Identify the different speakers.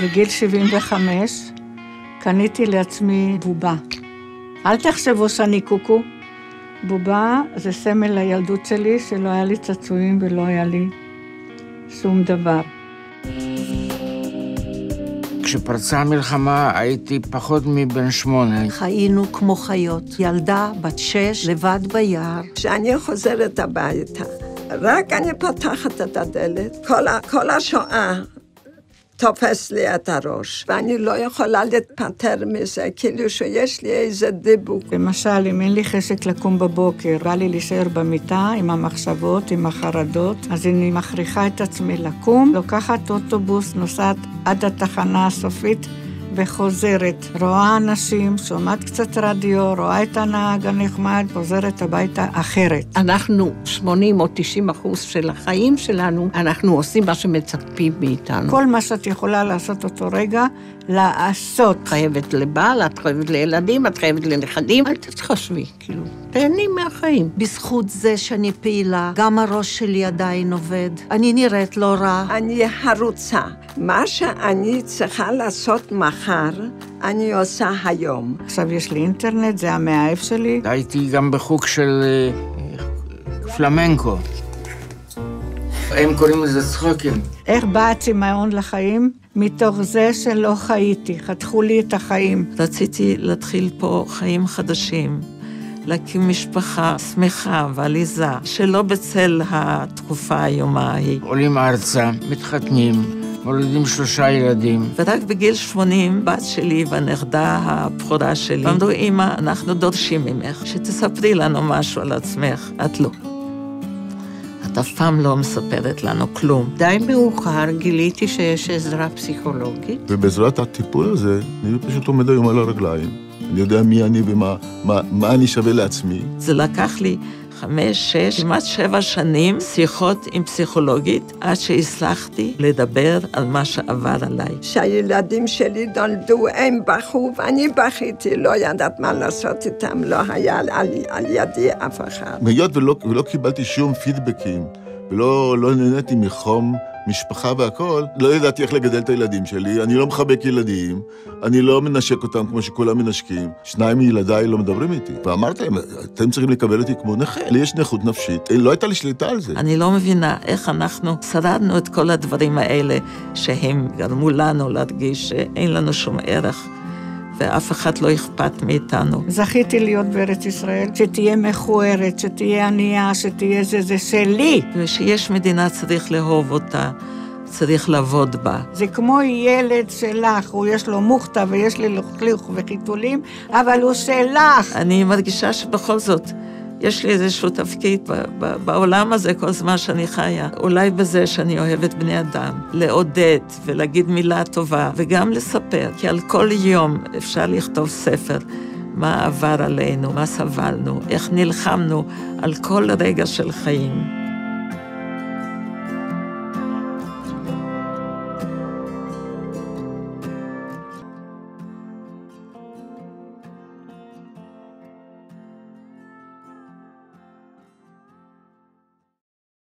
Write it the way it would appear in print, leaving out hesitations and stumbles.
Speaker 1: בגיל 75 קניתי לעצמי בובה. אל תחשבו שאני קוקו. בובה זה סמל לילדות שלי, שלא היה לי צעצועים ולא היה לי שום דבר.
Speaker 2: כשפרצה המלחמה הייתי פחות מבן 8.
Speaker 3: חיינו כמו חיות, ילדה בת 6 לבד ביער.
Speaker 4: כשאני חוזרת הביתה, רק אני פותחת את הדלת, כל השואה תופס לי את הראש, ואני לא יכולה להתפטר מזה, כאילו שיש לי איזה דיבוק.
Speaker 1: למשל, אם אין לי חשק לקום בבוקר, בא לי להישאר במיטה עם המחשבות, עם החרדות, אז אני מכריחה את עצמי לקום, לוקחת אוטובוס, נוסעת עד התחנה הסופית, וחוזרת, רואה אנשים, שומעת קצת רדיו, רואה את הנהג הנחמד, חוזרת הביתה אחרת.
Speaker 3: אנחנו 80 או 90% של החיים שלנו, אנחנו עושים מה שמצפים מאיתנו.
Speaker 1: כל מה שאת יכולה לעשות אותו רגע, לעשות.
Speaker 3: את חייבת לבעל, את חייבת לילדים, את חייבת לנכדים, אל תתחשבי, כאילו, תהני מהחיים. בזכות זה שאני פעילה, גם הראש שלי עדיין עובד. אני נראית לא רע.
Speaker 4: אני הרוצה. מה שאני צריכה לעשות מחר, אני עושה היום.
Speaker 1: עכשיו יש לי אינטרנט, זה המאהב שלי.
Speaker 2: הייתי גם בחוג של פלמנקו. הם קוראים לזה צחוקים.
Speaker 1: איך בא הצמאון לחיים? מתוך זה שלא חייתי, חתכו לי את החיים.
Speaker 3: רציתי להתחיל פה חיים חדשים, להקים משפחה שמחה ועליזה, שלא בצל התקופה האיומה ההיא.
Speaker 2: עולים ארצה, מתחתנים, מולדים 3 ילדים.
Speaker 3: ורק בגיל 80, בת שלי והנכדה הבכורה שלי, אמרו, אמא, אנחנו דורשים ממך, שתספרי לנו משהו על עצמך. את לא. את אף פעם לא מספרת לנו כלום. די מאוחר גיליתי שיש עזרה פסיכולוגית.
Speaker 5: ובעזרת הטיפול הזה, אני פשוט עומד היום על הרגליים. אני יודע מי אני ומה אני שווה לעצמי.
Speaker 3: זה לקח לי 5, 6, כמעט 7 שנים שיחות עם פסיכולוגית, עד שהצלחתי לדבר על מה שעבר עליי.
Speaker 4: שהילדים שלי נולדו, הם בכו ואני בכיתי, לא ידעת מה לעשות איתם, לא היה על ידי אף אחד.
Speaker 5: היות ולא קיבלתי שום פידבקים, ולא נהניתי מחום משפחה והכל, לא ידעתי איך לגדל את הילדים שלי, אני לא מחבק ילדים, אני לא מנשק אותם כמו שכולם מנשקים, 2 מילדיי לא מדברים איתי. ואמרתי להם, אתם צריכים לקבל אותי כמו נכה, לי יש נכות נפשית, לא הייתה לי שליטה על זה.
Speaker 3: אני לא מבינה איך אנחנו שרדנו את כל הדברים האלה, שהם גרמו לנו להרגיש שאין לנו שום ערך, ואף אחד לא אכפת מאיתנו.
Speaker 1: זכיתי להיות בארץ ישראל, שתהיה מכוערת, שתהיה ענייה, שתהיה זה שלי.
Speaker 3: ושיש מדינה צריך לאהוב אותה, צריך לעבוד בה.
Speaker 1: זה כמו ילד שלך, הוא יש לו מוכתה ויש לי לוכליך וחיתולים, אבל הוא שלך.
Speaker 3: אני מרגישה שבכל זאת, יש לי איזשהו תפקיד בעולם הזה כל זמן שאני חיה. אולי בזה שאני אוהבת בני אדם, לעודד ולהגיד מילה טובה, וגם לספר, כי על כל יום אפשר לכתוב ספר, מה עבר עלינו, מה סבלנו, איך נלחמנו על כל רגע של חיים.